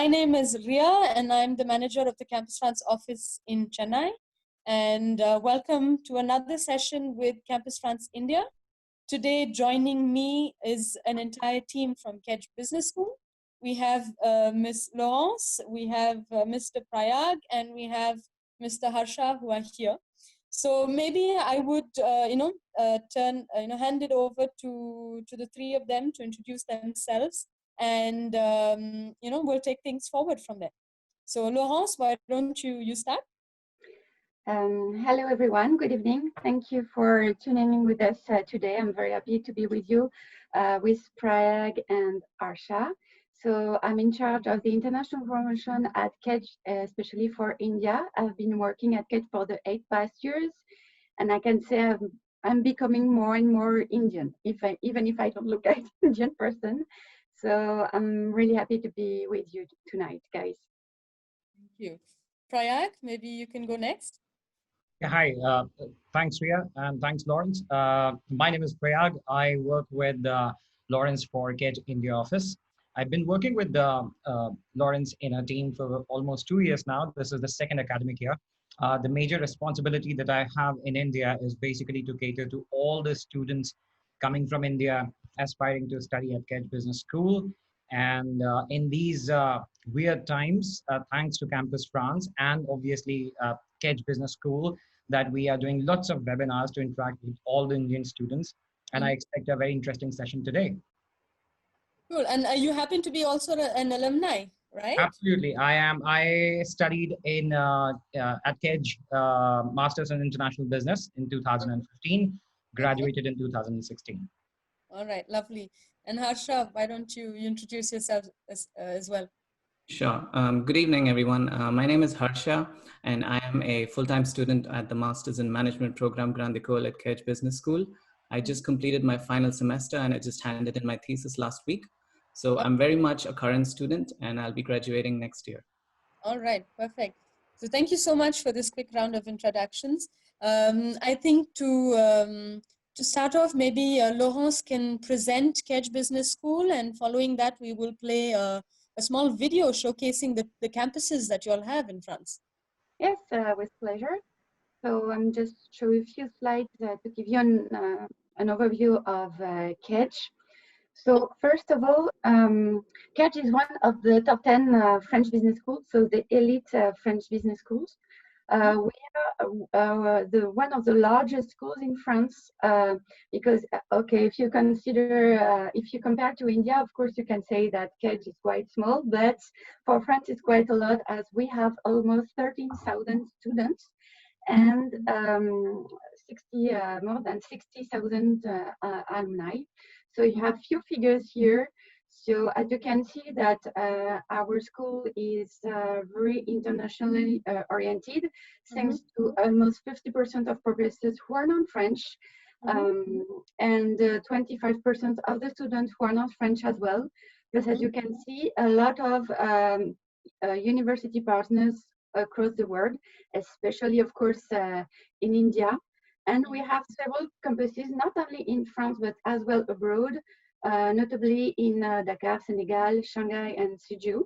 My name is Ria, and I'm the manager of the Campus France office in Chennai. And welcome to another session with Campus France India. Today, joining me is an entire team from Kedge Business School. We have Ms. Laurence, we have Mr. Prayag, and we have Mr. Harsha who are here. So maybe I would, hand it over to the three of them to introduce themselves, and we'll take things forward from there. So Laurence, why don't you start? Hello everyone, good evening. Thank you for tuning in with us today. I'm very happy to be with you with Prayag and Harsha. So I'm in charge of the international promotion at Kedge, especially for India. I've been working at Kedge for the 8 past years, and I can say I'm becoming more and more Indian, even if I don't look like an Indian person. So I'm really happy to be with you tonight, guys. Thank you. Prayag, maybe you can go next. Yeah, hi. Thanks, Ria, and thanks, Lawrence. My name is Prayag. I work with Lawrence for Kedge India office. I've been working with Lawrence in a team for almost 2 years now. This is the second academic year. The major responsibility that I have in India is basically to cater to all the students coming from India, aspiring to study at Kedge Business School. And in these weird times, thanks to Campus France and obviously Kedge Business School, that we are doing lots of webinars to interact with all the Indian students. And I expect a very interesting session today. Cool. And you happen to be also an alumni, right? Absolutely. I am. I studied in at Kedge Masters in International Business in 2015, graduated in 2016. All right, lovely. And Harsha, why don't you introduce yourself as well? Sure. Good evening, everyone. My name is Harsha, and I am a full-time student at the Masters in Management program Grande École at Kedge Business School. I just completed my final semester, and I just handed in my thesis last week. So I'm very much a current student, and I'll be graduating next year. All right, perfect. So thank you so much for this quick round of introductions. I think to start off, maybe Laurence can present Kedge Business School, and following that, we will play a small video showcasing the campuses that you all have in France. Yes, with pleasure. So I'm just show you a few slides to give you an overview of Kedge. So first of all, Kedge is one of the top 10 French business schools, so the elite French business schools. We are one of the largest schools in France because, okay, if you consider, if you compare to India, of course, you can say that Kedge is quite small, but for France, it's quite a lot as we have almost 13,000 students and more than 60,000 alumni. So you have few figures here. So as you can see that our school is very internationally oriented, thanks to almost 50% of professors who are non-French, and 25% of the students who are not French as well. But as you can see, a lot of university partners across the world, especially of course in India. And we have several campuses, not only in France, but as well abroad, notably in Dakar, Senegal, Shanghai, and Suzhou.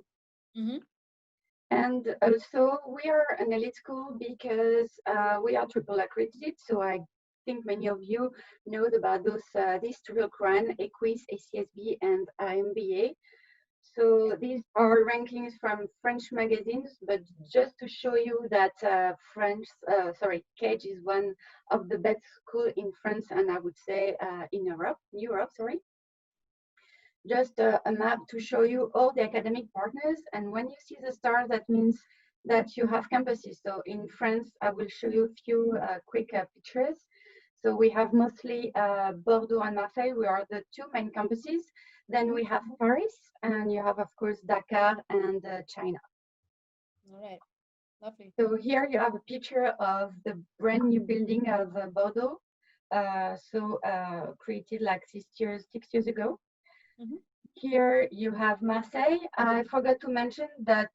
And also we are an elite school because we are triple accredited. So I think many of you know about these triple crown, EQUIS, ACSB, and IMBA. So these are rankings from French magazines, but just to show you that Kedge is one of the best schools in France, and I would say in Europe, Just a map to show you all the academic partners, and when you see the stars, that means that you have campuses. So in France, I will show you a few quick pictures. So we have mostly Bordeaux and Marseille. We are the two main campuses. Then we have Paris, and you have, of course, Dakar and China. All right, lovely. So here you have a picture of the brand new building of Bordeaux, created like 6 years ago. Here you have Marseille. I forgot to mention that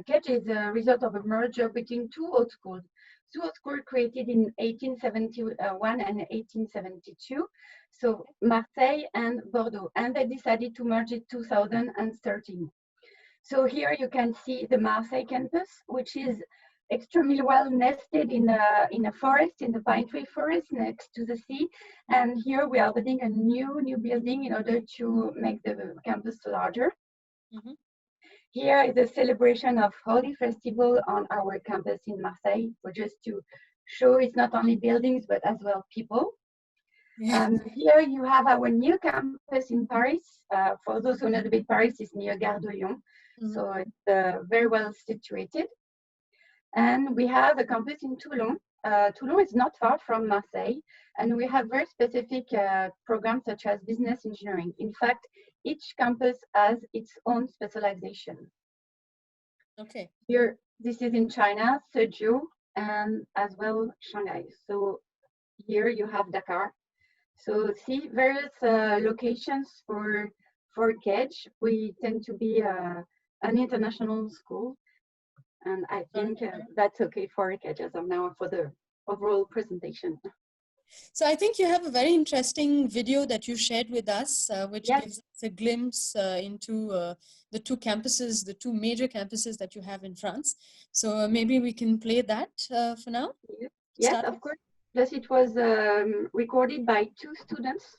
Kedge is a result of a merger between two old schools. Two old schools created in 1871 and 1872. So Marseille and Bordeaux, and they decided to merge in 2013. So here you can see the Marseille campus, which is extremely well nested in a forest, in the pine tree forest next to the sea. And here we are building a new building in order to make the campus larger. Mm-hmm. Here is a celebration of Holy Festival on our campus in Marseille, for just to show it's not only buildings, but as well people. Yeah. Here you have our new campus in Paris. For those who know the big Paris is near Gare de Lyon. Mm-hmm. So it's very well situated. And we have a campus in Toulon. Toulon is not far from Marseille, and we have very specific programs such as business engineering. In fact, each campus has its own specialization. Okay. Here, this is in China, Suzhou, and as well Shanghai. So here you have Dakar. So see various locations for KEDGE. We tend to be an international school. And I think that's okay for KEDGE as of now for the overall presentation. So I think you have a very interesting video that you shared with us, which Yes. gives us a glimpse into the two campuses, the two major campuses that you have in France. So maybe we can play that for now. Yes, of course. Plus it was recorded by two students,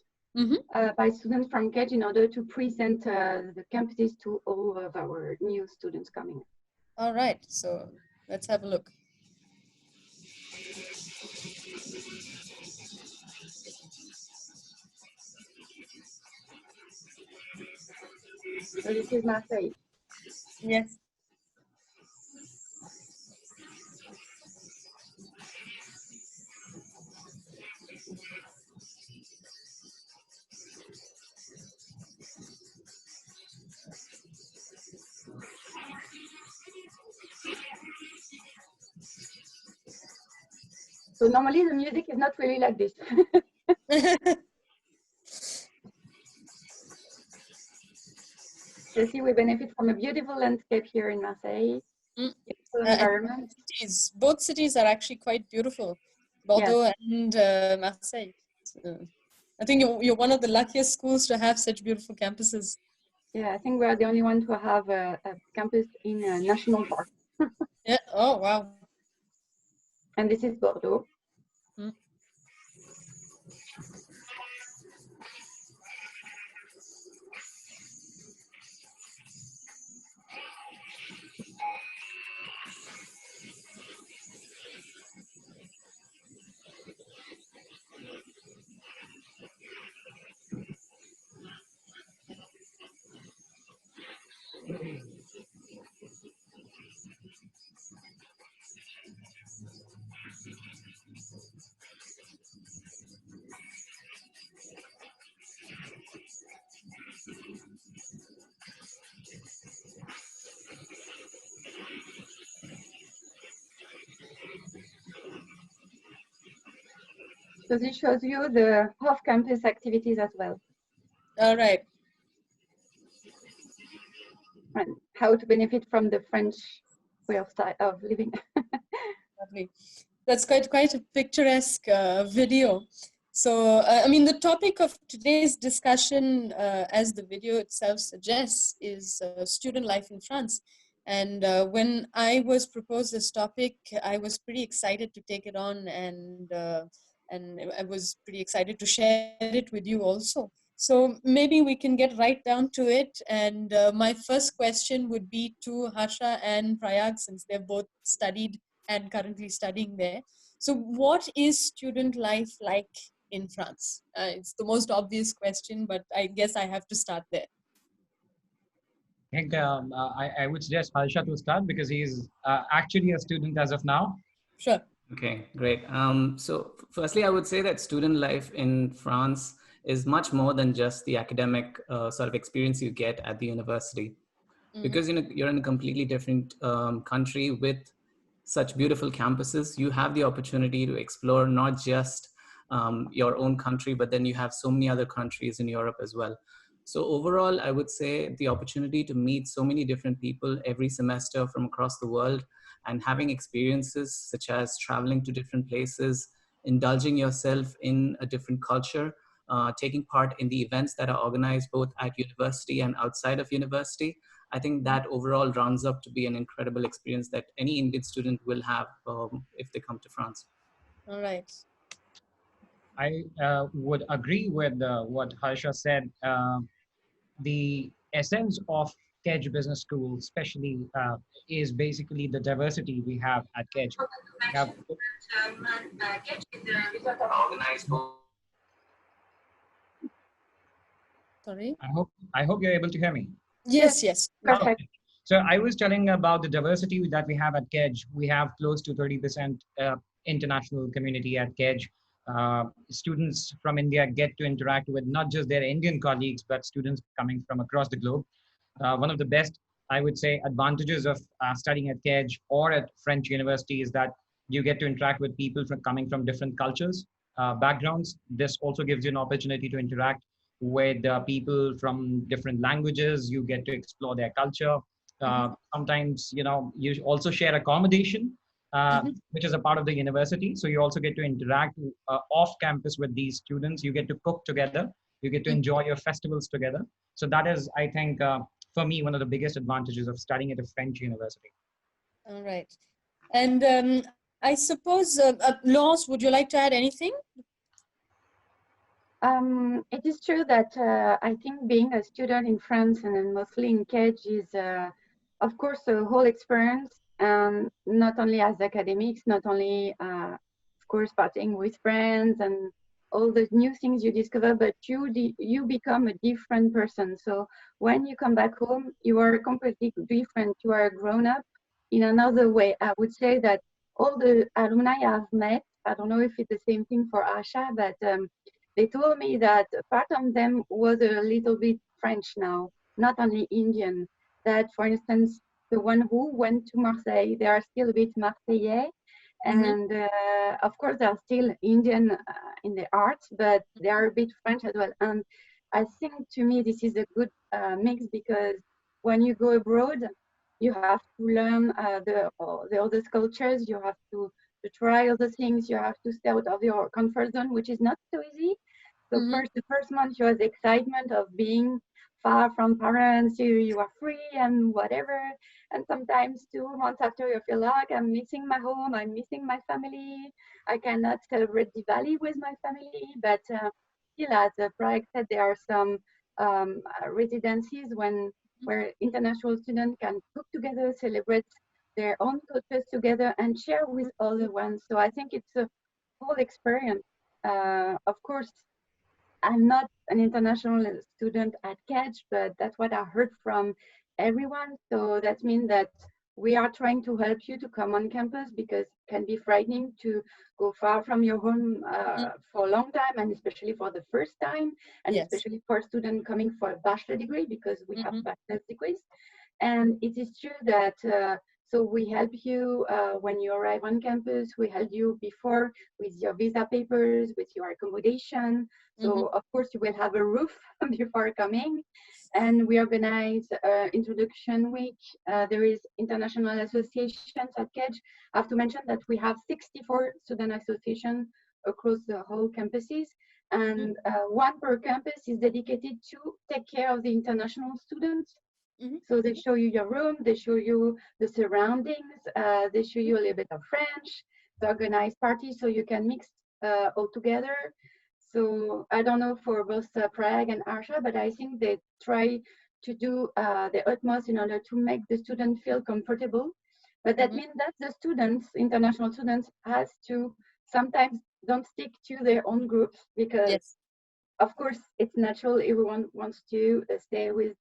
by students from KEDGE in order to present the campuses to all of our new students coming. All right, so let's have a look. So this is Marseille. Yes. So normally the music is not really like this. You see, we benefit from a beautiful landscape here in Marseille. Beautiful environment. Both cities are actually quite beautiful, Bordeaux and Marseille. So I think you're one of the luckiest schools to have such beautiful campuses. Yeah, I think we are the only one to have a campus in a national park. Yeah. Oh, wow. And this is Bordeaux. So this shows you the off-campus activities as well. All right. And how to benefit from the French way of living. Lovely. That's quite a picturesque video. So, I mean, the topic of today's discussion, as the video itself suggests, is student life in France. And when I was proposed this topic, I was pretty excited to take it on, and I was pretty excited to share it with you also. So maybe we can get right down to it. And my first question would be to Harsha and Prayag, since they've both studied and currently studying there. So what is student life like in France? It's the most obvious question, but I guess I have to start there. I think I would suggest Harsha to start because he's actually a student as of now. Sure. Okay, great. So firstly, I would say that student life in France is much more than just the academic sort of experience you get at the university. Because you're in a completely different country with such beautiful campuses. You have the opportunity to explore not just your own country, but then you have so many other countries in Europe as well. So overall, I would say the opportunity to meet so many different people every semester from across the world and having experiences such as traveling to different places, indulging yourself in a different culture, taking part in the events that are organized both at university and outside of university. I think that overall rounds up to be an incredible experience that any Indian student will have if they come to France. All right. I would agree with what Harsha said. The essence of Kedge Business School, especially, is basically the diversity we have at Kedge. We have, Sorry. I hope you're able to hear me. Yes, yes. Perfect. Okay. So I was telling about the diversity that we have at Kedge. We have close to 30% international community at Kedge. Students from India get to interact with not just their Indian colleagues, but students coming from across the globe. One of the best, I would say, advantages of studying at Kedge or at French university is that you get to interact with people coming from different cultures, backgrounds. This also gives you an opportunity to interact with people from different languages. You get to explore their culture. Sometimes, you also share accommodation, which is a part of the university. So you also get to interact off campus with these students. You get to cook together. You get to enjoy your festivals together. So that is, I think, for me, one of the biggest advantages of studying at a French university. All right. And I suppose, Laws, would you like to add anything? It is true that I think being a student in France and then mostly in Kedge is, of course, a whole experience, and not only as academics, not only, of course, partying with friends and all the new things you discover, but you become a different person. So when you come back home, you are completely different. You are grown up in another way. I would say that all the alumni I've met, I don't know if it's the same thing for Asha, but they told me that part of them was a little bit French now, not only Indian. That, for instance, the one who went to Marseille, they are still a bit Marseillais. And of course, they are still Indian in the arts, but they are a bit French as well. And I think to me, this is a good mix, because when you go abroad, you have to learn the other cultures, you have to try other things, you have to stay out of your comfort zone, which is not so easy. So the first month you have the excitement of being far from parents, you are free and whatever. And sometimes 2 months after you feel like I'm missing my home, I'm missing my family, I cannot celebrate Diwali with my family. But still, as Prague said, there are some residencies where international students can cook together, celebrate their own cultures together and share with other ones. So I think it's a whole experience. Of course, I'm not an international student at Catch, but that's what I heard from everyone. So that means that we are trying to help you to come on campus, because it can be frightening to go far from your home for a long time, and especially for the first time, and especially for students coming for a bachelor degree, because we have bachelor degrees. And it is true that so we help you when you arrive on campus. We help you before with your visa papers, with your accommodation. So of course you will have a roof before coming. And we organize introduction week. There is international associations at Kedge. I have to mention that we have 64 student associations across the whole campuses. And one per campus is dedicated to take care of the international students. So they show you your room, they show you the surroundings, they show you a little bit of French, the organized party, so you can mix all together. So I don't know for both Prague and Arsha, but I think they try to do the utmost in order to make the student feel comfortable. But that means that the students, international students, has to sometimes don't stick to their own groups, because of course it's natural, everyone wants to stay with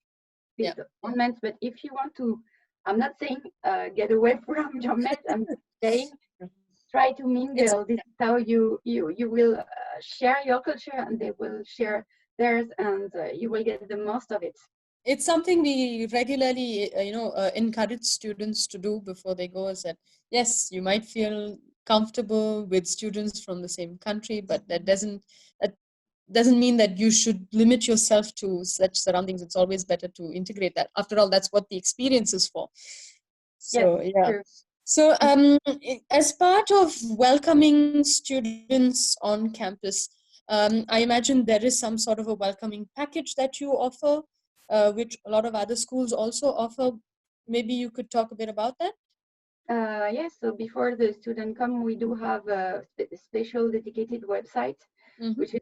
these own mates. But if you want to, I'm not saying get away from your mates, I'm saying try to mingle. This is how you will share your culture, and they will share theirs, and you will get the most of it. It's something we regularly, encourage students to do before they go. Is that yes, you might feel comfortable with students from the same country, but that doesn't mean that you should limit yourself to such surroundings. It's always better to integrate that. After all, that's what the experience is for. So True. So as part of welcoming students on campus, I imagine there is some sort of a welcoming package that you offer. which a lot of other schools also offer. Maybe you could talk a bit about that? Yes, so before the student come, we do have a special dedicated website, which is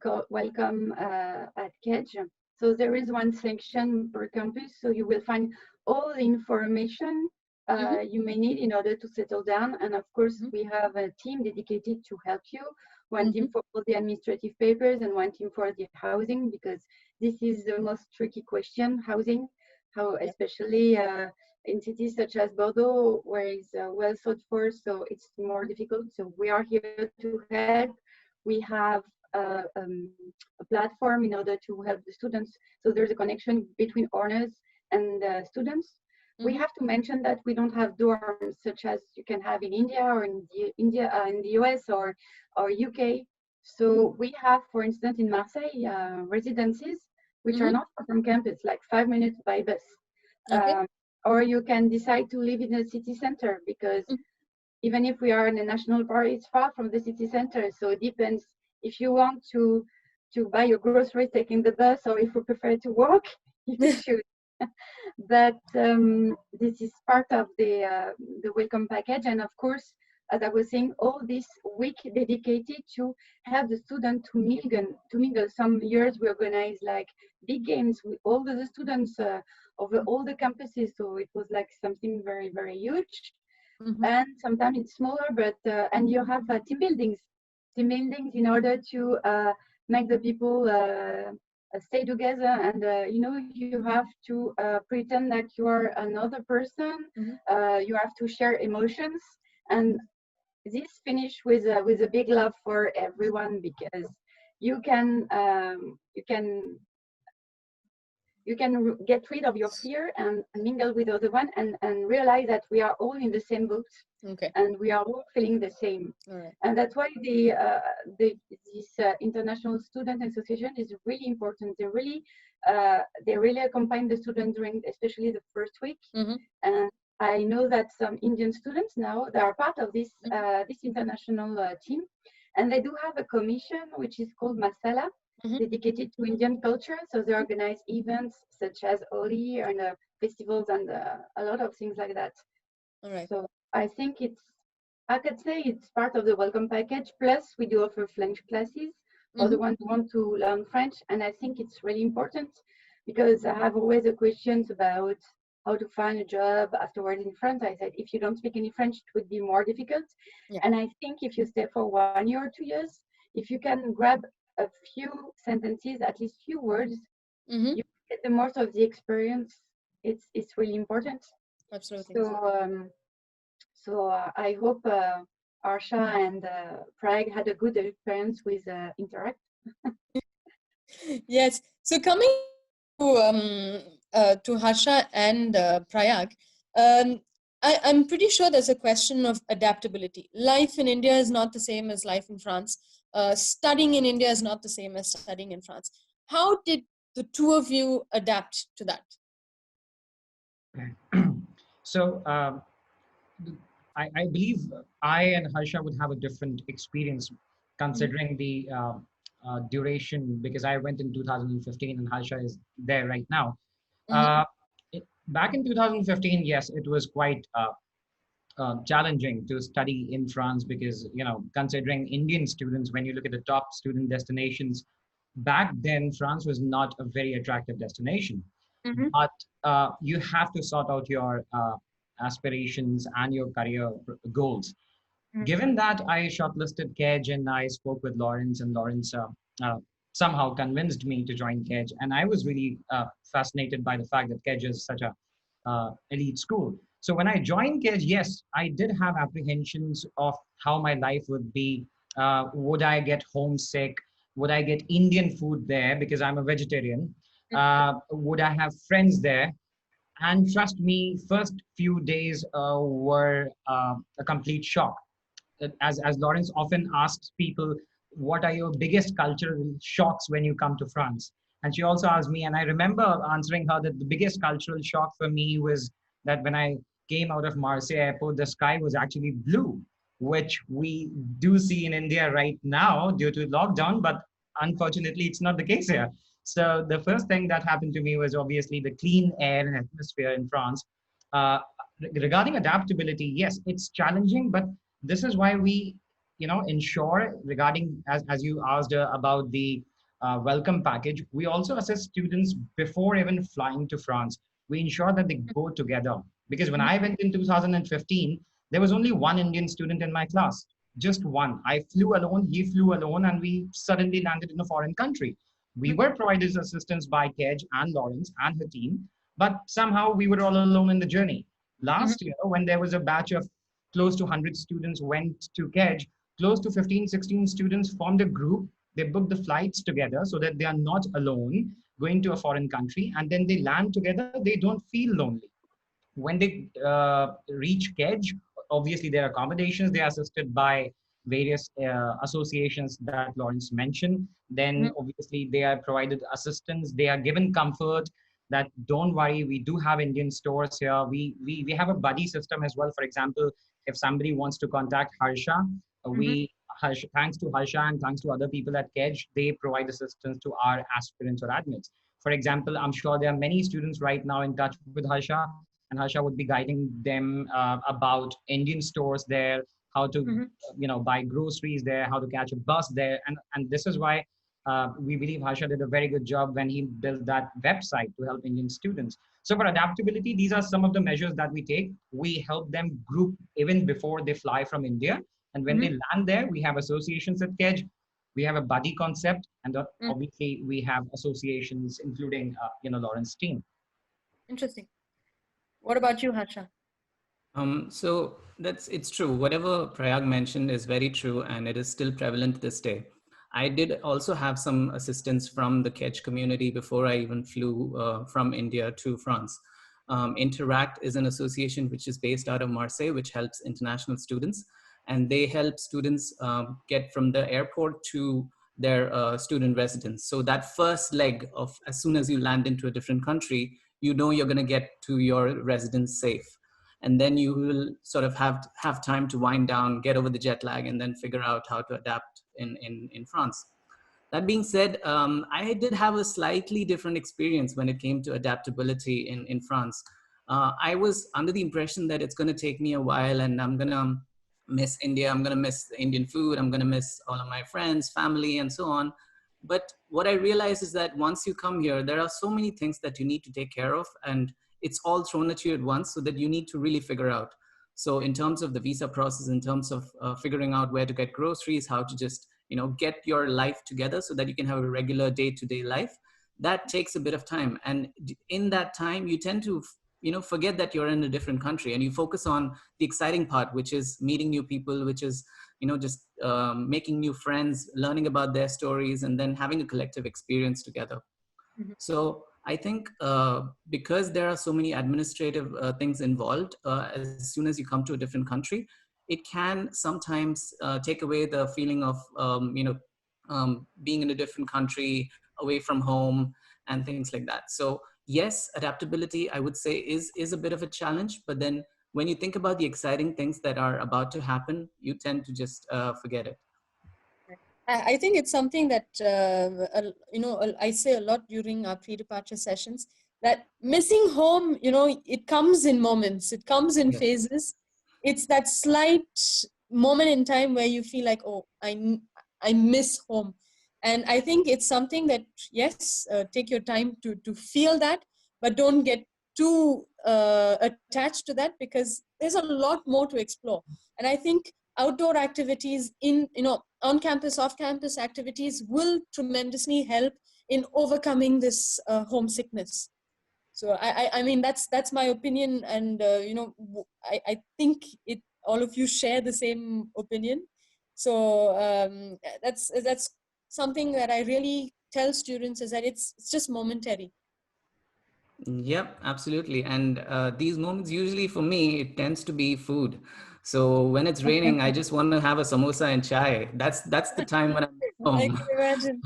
called Welcome at Kedge. So there is one section per campus, so you will find all the information you may need in order to settle down. And of course, we have a team dedicated to help you, one team for all the administrative papers and one team for the housing, because this is the most tricky question, housing, how especially in cities such as Bordeaux, where it's well sought for, so it's more difficult. So we are here to help. We have a platform in order to help the students. So there's a connection between owners and students. We have to mention that we don't have dorms such as you can have in India or in the US or UK. So we have, for instance, in Marseille, residencies which are not far from campus, like 5 minutes by bus. Or you can decide to live in the city center, because even if we are in a national park, it's far from the city center. So it depends if you want to buy your groceries taking the bus, or if you prefer to walk, you can choose. But this is part of the welcome package. And of course, as I was saying, all this week dedicated to have the student to mingle. Some years we organize like big games with all the students over all the campuses. So it was like something very, very huge. And sometimes it's smaller, but and you have team buildings in order to make the people stay together. And you have to pretend that you are another person. You have to share emotions, and this finish with a big love for everyone, because you can get rid of your fear and mingle with other one, and realize that we are all in the same boat, and we are all feeling the same. And that's why this International Student Association is really important. They really accompany the students during especially the first week. And I know that some Indian students now, they are part of this international team, and they do have a commission which is called Masala, dedicated to Indian culture. So they organize events such as Holi and festivals and a lot of things like that. So I think I could say it's part of the welcome package. Plus, we do offer French classes for the ones who want to learn French. And I think it's really important, because I have always a questions about how to find a job afterwards in France. I said, if you don't speak any French, it would be more difficult. And I think if you stay for 1 year or 2 years, if you can grab a few sentences, at least few words, you get the most of the experience. It's really important. Absolutely. So I hope Arsha and Prague had a good experience with Interact. Yes. So coming to Harsha and Prayag, I'm pretty sure there's a question of adaptability. Life in India is not the same as life in France. Studying in India is not the same as studying in France. How did the two of you adapt to that? So I believe I and Harsha would have a different experience, considering the duration, because I went in 2015 and Harsha is there right now. Back in 2015, yes, it was quite challenging to study in France, because, considering Indian students, when you look at the top student destinations, back then, France was not a very attractive destination. But you have to sort out your aspirations and your career goals. Given that, I shortlisted Kedge and I spoke with Lawrence, and Lawrence somehow convinced me to join Kedge. And I was really fascinated by the fact that Kedge is such a elite school. So when I joined Kedge, yes, I did have apprehensions of how my life would be. Would I get homesick? Would I get Indian food there, because I'm a vegetarian? Would I have friends there? And trust me, first few days were a complete shock. As Lawrence often asks people, what are your biggest cultural shocks when you come to France? And she also asked me, and I remember answering her that the biggest cultural shock for me was that when I came out of Marseille airport, the sky was actually blue, which we do see in India right now due to lockdown, but unfortunately, it's not the case here. So the first thing that happened to me was obviously the clean air and atmosphere in France. Uh, Regarding adaptability, yes, it's challenging, but this is why we, ensure regarding as you asked about the welcome package, we also assess students before even flying to France. We ensure that they go together because when I went in 2015, there was only one Indian student in my class, just one. I flew alone, he flew alone, and we suddenly landed in a foreign country. We were provided assistance by Kedge and Lawrence and her team, but somehow we were all alone in the journey. Last year, when there was a batch of close to 100 students went to Kedge, close to 15, 16 students formed a group. They booked the flights together so that they are not alone going to a foreign country, and then they land together. They don't feel lonely when they reach Kedge. Obviously, their accommodations, they are assisted by various associations that Lawrence mentioned. Then, obviously, they are provided assistance. They are given comfort that don't worry, we do have Indian stores here. We have a buddy system as well. For example, if somebody wants to contact Harsha, thanks to Harsha and thanks to other people at Kedge, they provide assistance to our aspirants or admits. For example, I'm sure there are many students right now in touch with Harsha, and Harsha would be guiding them about Indian stores there, how to buy groceries there, how to catch a bus there, and this is why we believe Harsha did a very good job when he built that website to help Indian students. So for adaptability, these are some of the measures that we take. We help them group even before they fly from India, and when they land there, we have associations at Kedge. We have a buddy concept, and obviously we have associations, including Lawrence team. Interesting. What about you, Harsha? So it's true. Whatever Prayag mentioned is very true, and it is still prevalent this day. I did also have some assistance from the Kedge community before I even flew from India to France. Interact is an association which is based out of Marseille, which helps international students, and they help students get from the airport to their student residence. So that first leg of, as soon as you land into a different country, you know you're going to get to your residence safe, and then you will sort of have time to wind down, get over the jet lag, and then figure out how to adapt in France. That being said, I did have a slightly different experience when it came to adaptability in France. I was under the impression that it's going to take me a while and I'm going to miss India, I'm going to miss the Indian food, I'm going to miss all of my friends, family, and so on. But what I realized is that once you come here, there are so many things that you need to take care of, and it's all thrown at you at once, so that you need to really figure out. So in terms of the visa process, in terms of figuring out where to get groceries, how to just get your life together so that you can have a regular day-to-day life, that takes a bit of time. And in that time, you tend to forget that you're in a different country, and you focus on the exciting part, which is meeting new people, which is just making new friends, learning about their stories, and then having a collective experience together. So I think because there are so many administrative things involved, as soon as you come to a different country, it can sometimes take away the feeling of being in a different country, away from home, and things like that. So yes, adaptability, I would say, is a bit of a challenge. But then when you think about the exciting things that are about to happen, you tend to just forget it. I think it's something that I say a lot during our pre-departure sessions, that missing home, it comes in moments, it comes in phases. It's that slight moment in time where you feel like, oh, I miss home. And I think it's something that, yes, take your time to feel that, but don't get too attached to that, because there's a lot more to explore. And I think outdoor activities on campus, off campus activities will tremendously help in overcoming this homesickness. So I mean, that's my opinion, and I think all of you share the same opinion. So that's something that I really tell students, is that it's just momentary. Yep, absolutely. And these moments, usually for me, it tends to be food. So when it's raining, I just want to have a samosa and chai. That's the time when I'm home. I can imagine.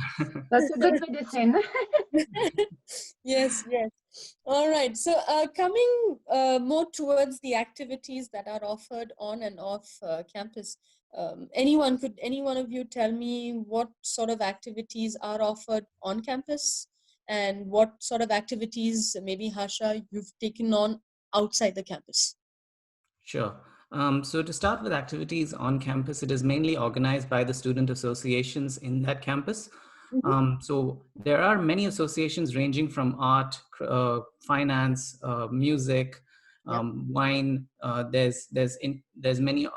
That's a good medicine. Yes. All right. So coming more towards the activities that are offered on and off campus, any one of you tell me what sort of activities are offered on campus and what sort of activities, maybe Harsha, you've taken on outside the campus? Sure. So to start with activities on campus, it is mainly organized by the student associations in that campus. So there are many associations ranging from art, finance, music, Yep. wine. There's many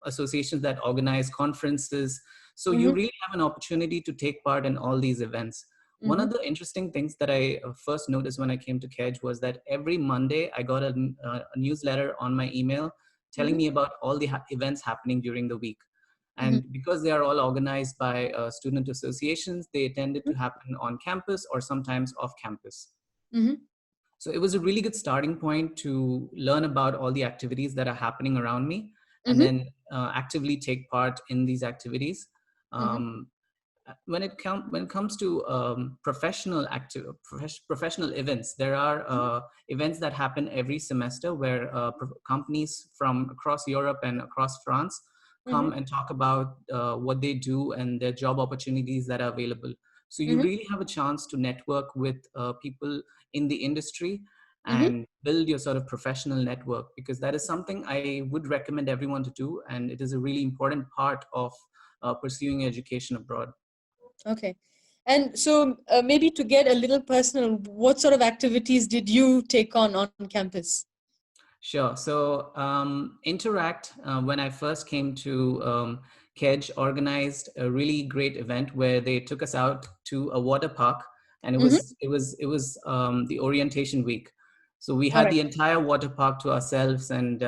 associations that organize conferences. So you really have an opportunity to take part in all these events. One of the interesting things that I first noticed when I came to KEDGE was that every Monday I got a newsletter on my email telling me about all the events happening during the week. And because they are all organized by student associations, they tended to happen on campus or sometimes off campus. So it was a really good starting point to learn about all the activities that are happening around me and then actively take part in these activities. When it comes to professional events, there are events that happen every semester where companies from across Europe and across France come and talk about what they do and their job opportunities that are available. So you really have a chance to network with people in the industry and build your sort of professional network, because that is something I would recommend everyone to do, and it is a really important part of pursuing education abroad. Okay. And so maybe to get a little personal, what sort of activities did you take on campus? Sure. So Interact, when I first came to KEDGE, organized a really great event where they took us out to a water park, and it was the orientation week. So we had the entire water park to ourselves, and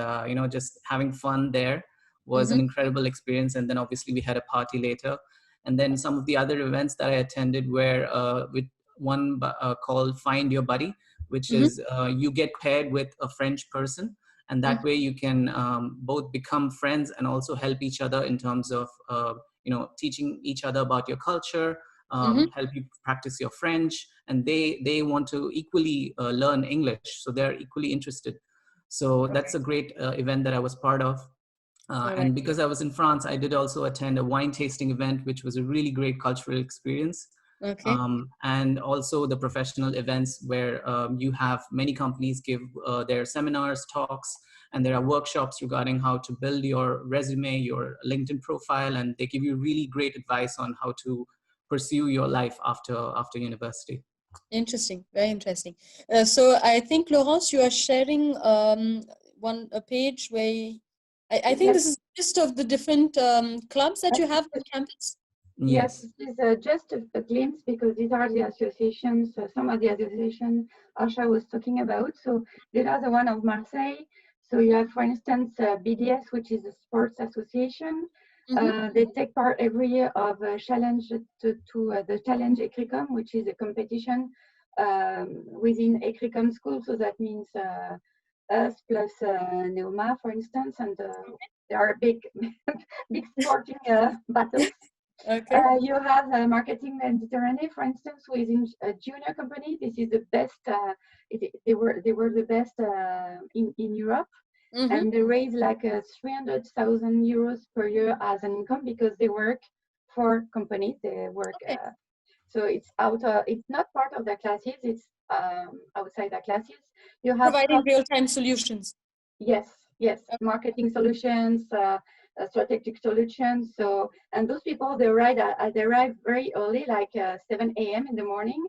just having fun there was an incredible experience. And then obviously we had a party later. And then some of the other events that I attended were with one called Find Your Buddy, which is you get paired with a French person, and that way you can both become friends and also help each other in terms of teaching each other about your culture, help you practice your French, and they want to equally learn English, so they're equally interested. So that's a great event that I was part of. And because I was in France, I did also attend a wine tasting event, which was a really great cultural experience. And also the professional events where you have many companies give their seminars, talks, and there are workshops regarding how to build your resume, your LinkedIn profile, and they give you really great advice on how to pursue your life after university. Interesting, very interesting. So I think, Laurence, you are sharing a page where I think this is a list of the different clubs that you have on campus. Yes, this is just a glimpse, because these are the associations, some of the associations Asha was talking about. So these are the one of Marseille. So you have, for instance, BDS, which is a sports association. They take part every year of a challenge to the Challenge Ecricom, which is a competition within Ecricom school. So that means us plus Neoma, for instance, and there are big, big sporting battles. You have Marketing Mediterranean, for instance, within a junior company. This is the best. They were the best in Europe, and they raise like 300,000 euros per year as an income, because they work for companies. They work. So it's it's not part of their classes. It's outside their classes. You have providing real-time solutions. Yes. Marketing solutions. Strategic solutions. So, and those people, they arrive very early, like 7 a.m. in the morning.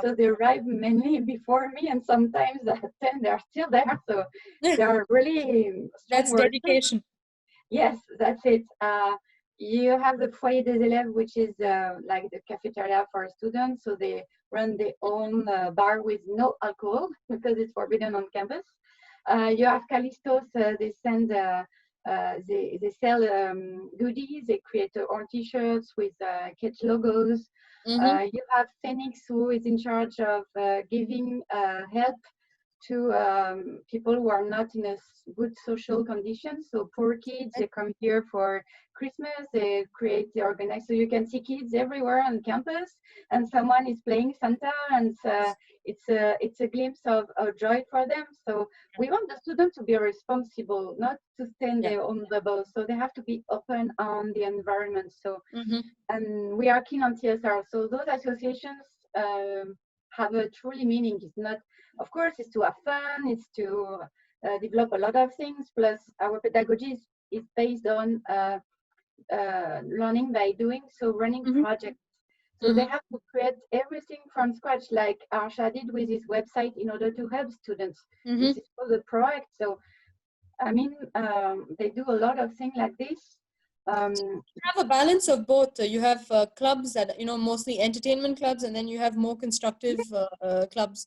So they arrive mainly before me, and sometimes at 10 they're still there. So they are really that's workers. dedication. Yes, that's it. You have the Foyer des Élèves, which is like the cafeteria for students. So they run their own bar with no alcohol, because it's forbidden on campus. You have Callistos. They send. They sell goodies. They create own T-shirts with KEDGE logos. You have Phoenix, who is in charge of giving help to people who are not in a good social conditions. So poor kids, they come here for Christmas. They organize. So you can see kids everywhere on campus, and someone is playing Santa, and it's a glimpse of joy for them. So we want the students to be responsible, not to stay in their own bubble. So they have to be open on the environment. So and we are keen on CSR. So those associations have a truly meaning. It's not, of course, it's to have fun, it's to develop a lot of things. Plus, our pedagogy is based on learning by doing, so running projects. So they have to create everything from scratch, like Arsha did with his website, in order to help students. This is for the project. So, I mean, they do a lot of things like this. You have a balance of both. You have clubs that, mostly entertainment clubs, and then you have more constructive clubs.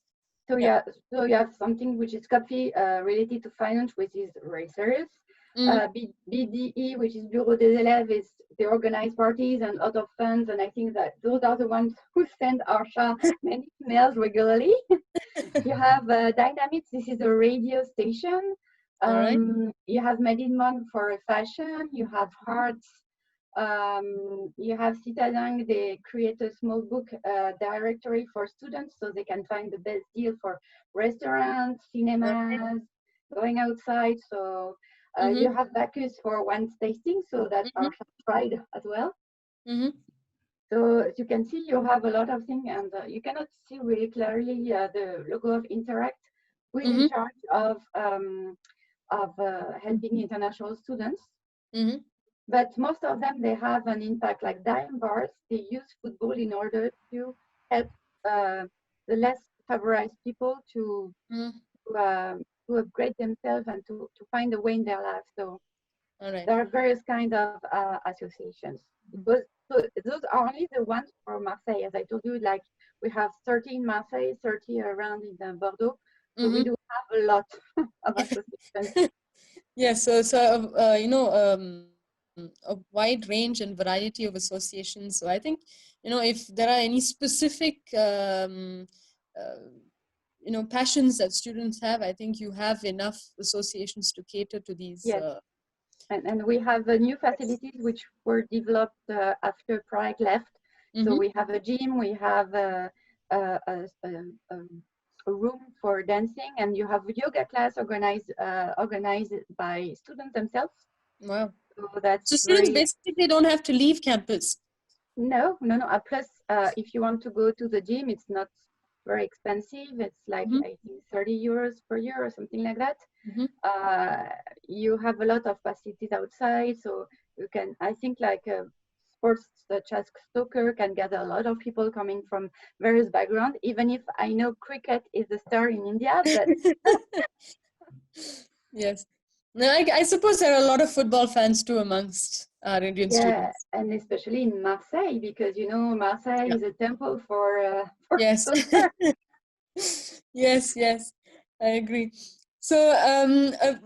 So yeah, so you have something which is coffee related to finance, which is racers. BDE, which is Bureau des Élèves, they organize parties and other funds, and I think that those are the ones who send Arsha many emails regularly. You have Dynamics, this is a radio station. You have Medinmon for fashion, you have Hearts, you have Citadin, they create a small book directory for students so they can find the best deal for restaurants, cinemas, going outside. So you have Bacchus for one's tasting, so that Arsha tried as well. So as you can see, you have a lot of things, and you cannot see really clearly the logo of Interact, who is in charge of helping international students. But most of them, they have an impact, like Dime Bars. They use football in order to help the less favorized people to upgrade themselves and to find a way in their life. So there are various kinds of associations. So those are only the ones for Marseille. As I told you, like we have 30 in Marseille, 30 around in Bordeaux. So we do have a lot of associations. Yes, so a wide range and variety of associations. So I think, if there are any specific passions that students have, I think you have enough associations to cater to these. Yes. And we have new facilities which were developed after Prague left. So we have a gym, we have a room for dancing, and you have a yoga class organized by students themselves. Wow. So students basically don't have to leave campus. No. Plus, if you want to go to the gym, it's not very expensive. It's like I think 30 euros per year or something like that. You have a lot of facilities outside, so you can, I think, like sports such as soccer can gather a lot of people coming from various backgrounds, even if I know cricket is the star in India. But yes. No, I suppose there are a lot of football fans too amongst our Indian students. And especially in Marseille, because Marseille is a temple for yes. yes, I agree. So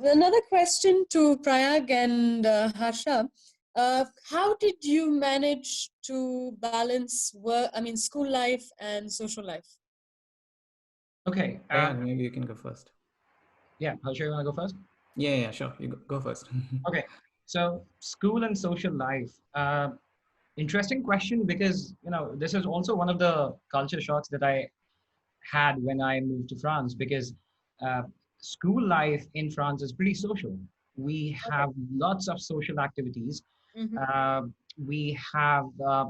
another question to Prayag and Harsha. How did you manage to balance school life and social life? Okay. Maybe you can go first. Yeah, Harsha, you want to go first? Yeah, sure. You go first. Okay. So school and social life. Interesting question, because this is also one of the culture shocks that I had when I moved to France, because school life in France is pretty social. We have lots of social activities. We have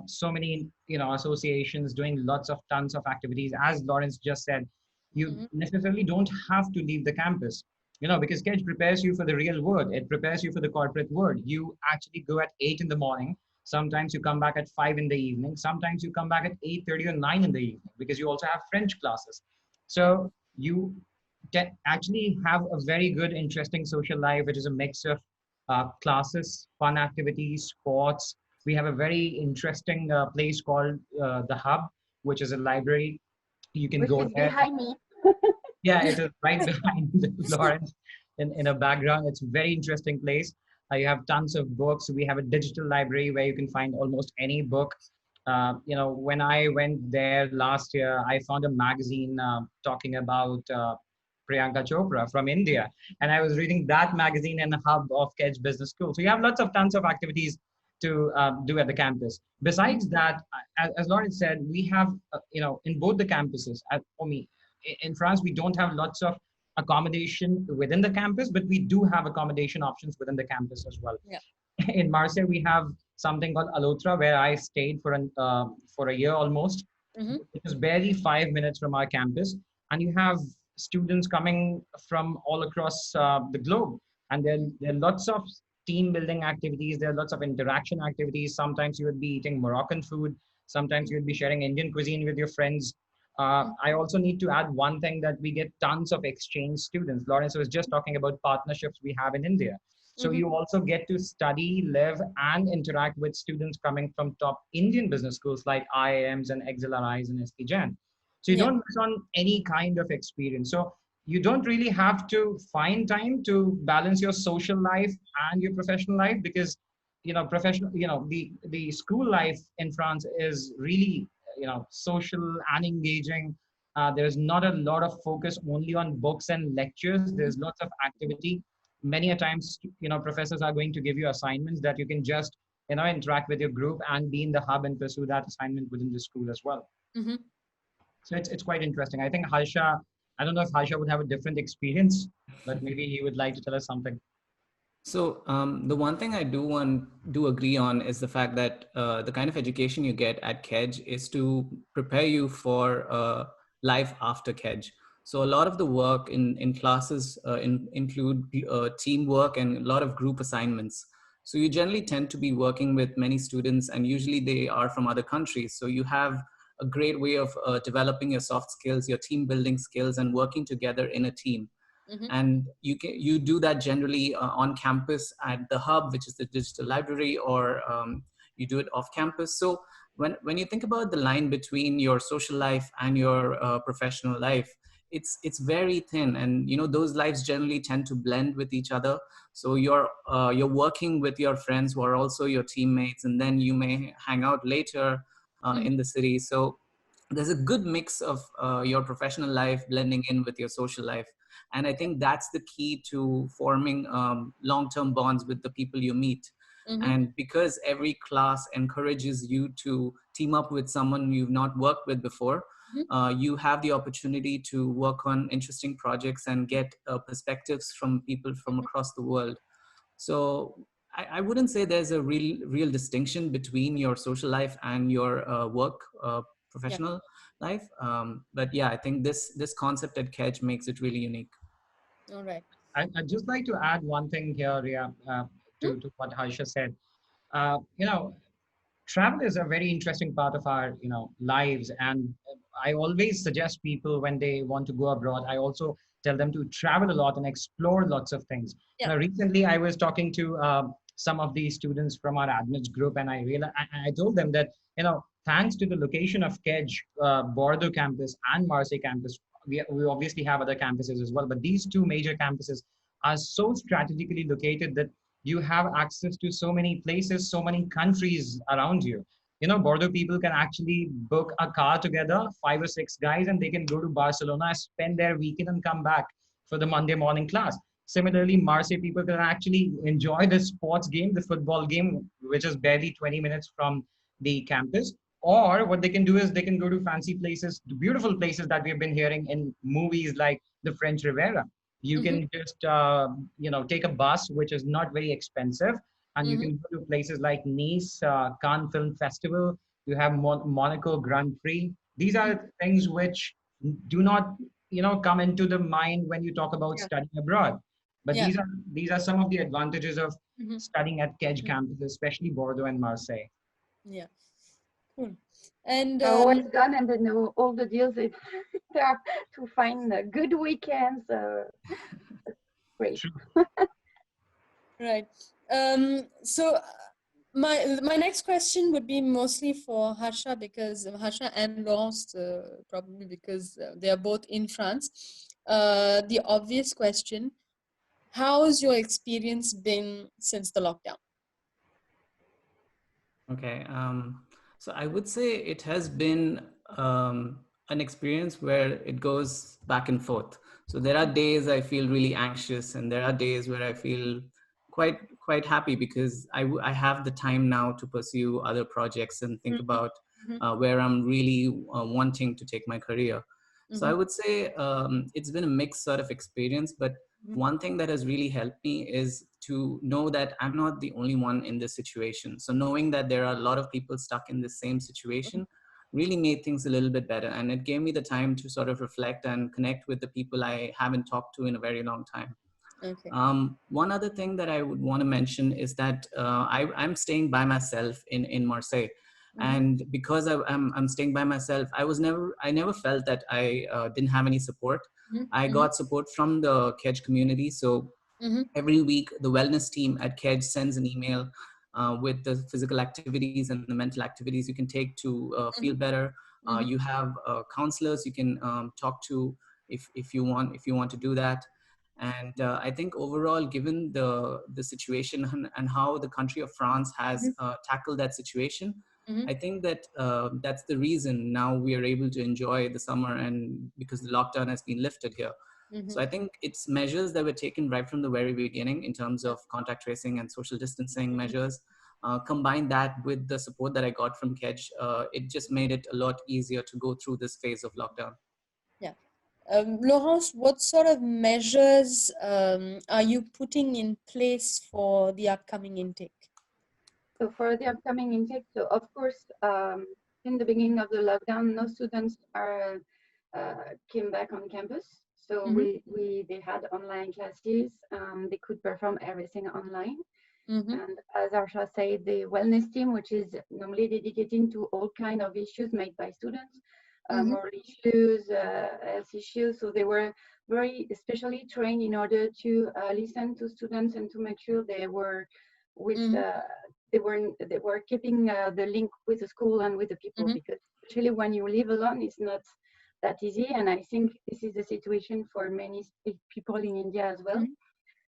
so many associations doing tons of activities. As Lawrence just said, you necessarily don't have to leave the campus, because KEDGE prepares you for the real world. It prepares you for the corporate world. You actually go at 8 in the morning. Sometimes you come back at 5 in the evening. Sometimes you come back at 8:30 or 9 in the evening, because you also have French classes. So you actually have a very good, interesting social life, which is a mix of classes, fun activities, sports. We have a very interesting place called the Hub, which is a library. You can go there. Behind me. Yeah, it is right behind Lawrence in a background. It's a very interesting place. You have tons of books. We have a digital library where you can find almost any book. When I went there last year, I found a magazine talking about Priyanka Chopra from India. And I was reading that magazine in the hub of KEDGE Business School. So you have tons of activities to do at the campus. Besides that, as Lawrence said, we have, in both the campuses, for me, in France, we don't have lots of accommodation within the campus, but we do have accommodation options within the campus as well. Yeah. In Marseille, we have something called Alotra, where I stayed for a year almost. Mm-hmm. It is barely 5 minutes from our campus, and you have students coming from all across the globe. And there are lots of team building activities. There are lots of interaction activities. Sometimes you would be eating Moroccan food. Sometimes you would be sharing Indian cuisine with your friends. I also need to add one thing, that we get tons of exchange students. Lawrence was just talking about partnerships we have in India. So Mm-hmm. you also get to study, live, and interact with students coming from top Indian business schools like IIMs and XLRIs and SK Jan. So you Yeah. don't miss on any kind of experience. So you don't really have to find time to balance your social life and your professional life, because the school life in France is really social and engaging. There's not a lot of focus only on books and lectures. There's lots of activity. Many a times, professors are going to give you assignments that you can just interact with your group and be in the hub and pursue that assignment within the school as well. Mm-hmm. So it's quite interesting. I think Harsha, I don't know if Harsha would have a different experience, but maybe he would like to tell us something. So the one thing I do agree on is the fact that the kind of education you get at KEJ is to prepare you for life after KEJ. So a lot of the work in classes include teamwork and a lot of group assignments. So you generally tend to be working with many students, and usually they are from other countries. So you have a great way of developing your soft skills, your team building skills, and working together in a team. Mm-hmm. And you do that generally on campus at the hub, which is the digital library, or you do it off campus. So when you think about the line between your social life and your professional life, it's very thin, and those lives generally tend to blend with each other. So you're working with your friends who are also your teammates, and then you may hang out later in the city. So there's a good mix of your professional life blending in with your social life. And I think that's the key to forming long-term bonds with the people you meet. Mm-hmm. And because every class encourages you to team up with someone you've not worked with before, you have the opportunity to work on interesting projects and get perspectives from people from across the world. So I wouldn't say there's a real distinction between your social life and your work Yeah. professional life. But yeah, I think this concept at KEJ makes it really unique. All right. I'd just like to add one thing here, Ria, to what Harsha said. Uh, you know, Travel is a very interesting part of our lives, and I always suggest people when they want to go abroad, I also tell them to travel a lot and explore lots of things. Yeah. Now recently I was talking to some of the students from our admins group, and I told them that thanks to the location of KEJ, Bordeaux campus and Marseille campus, we obviously have other campuses as well, but these two major campuses are so strategically located that you have access to so many places, so many countries around you. Bordeaux people can actually book a car together, 5 or 6 guys, and they can go to Barcelona, spend their weekend, and come back for the Monday morning class. Similarly, Marseille people can actually enjoy the sports game, the football game, which is barely 20 minutes from the campus. Or what they can do is they can go to fancy places, to beautiful places that we've been hearing in movies like the French Riviera. You Mm-hmm. can just take a bus, which is not very expensive, and you Mm-hmm. can go to places like Nice, Cannes Film Festival. You have Monaco Grand Prix. These are things which do not come into the mind when you talk about Yeah. studying abroad. But Yeah. these are some of the advantages of Mm-hmm. studying at KEJ campus, especially Bordeaux and Marseille. Yeah. Cool. And Always done, and then all the deals there to find good weekends. Great. True. right. So my next question would be mostly for Harsha, because Harsha and Laurence, probably because they are both in France. The obvious question: how's your experience been since the lockdown? Okay. So I would say it has been an experience where it goes back and forth. So there are days I feel really anxious, and there are days where I feel quite happy because I have the time now to pursue other projects and think about Mm-hmm. where I'm really wanting to take my career. So I Mm-hmm. would say it's been a mixed sort of experience, but one thing that has really helped me is to know that I'm not the only one in this situation. So knowing that there are a lot of people stuck in the same situation really made things a little bit better. And it gave me the time to sort of reflect and connect with the people I haven't talked to in a very long time. Okay. One other thing that I would want to mention is that I'm staying by myself in Marseille. And because I'm staying by myself, I never felt that I didn't have any support. I got support from the Kedge community. So every week, the wellness team at Kedge sends an email with the physical activities and the mental activities you can take to feel better. You have counselors you can talk to if you want to do that. And I think overall, given the situation and how the country of France has tackled that situation, I think that that's the reason now we are able to enjoy the summer, and because the lockdown has been lifted here. So I think it's measures that were taken right from the very beginning in terms of contact tracing and social distancing measures. Combine that with the support that I got from Kedge, it just made it a lot easier to go through this phase of lockdown. Yeah. Laurence, what sort of measures are you putting in place for the upcoming intake? So for the upcoming intake, so of course, in the beginning of the lockdown, no students came back on campus. So they had online classes. They could perform everything online. And as Arsha said, the wellness team, which is normally dedicated to all kinds of issues made by students, moral issues, health issues. So they were very especially trained in order to listen to students and to make sure they were with they were keeping the link with the school and with the people, because especially when you live alone, it's not that easy. And I think this is the situation for many people in India as well.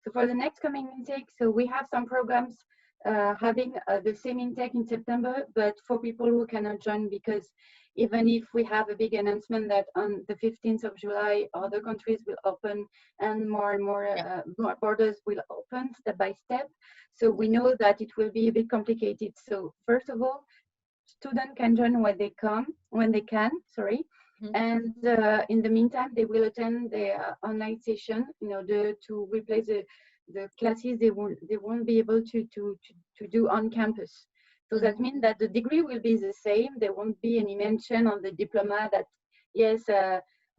So for the next coming intake, so we have some programs having the same intake in September, but for people who cannot join, because even if we have a big announcement that on the 15th of July, other countries will open and more more borders will open step by step. So we know that it will be a bit complicated. So first of all, students can join when they can, and in the meantime, they will attend the online session in order to replace the classes they won't be able to do on campus. So that means that the degree will be the same. There won't be any mention on the diploma that, yes,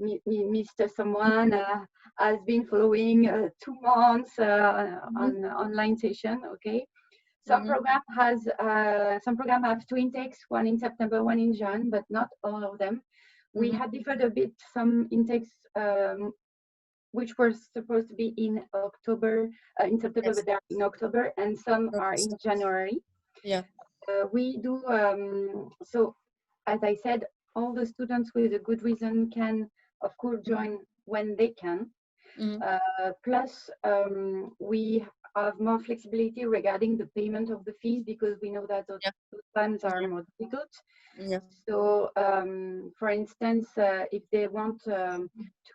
Mr. Someone has been following 2 months on online session, okay? Some program have 2 intakes, one in September, one in June, but not all of them. We had deferred a bit some intakes which were supposed to be in October, in September, but they're in October, and some are in January. Yeah. We do, so as I said, all the students with a good reason can, of course, join when they can. Plus, we have more flexibility regarding the payment of the fees, because we know that those times are more difficult. So, for instance, if they want to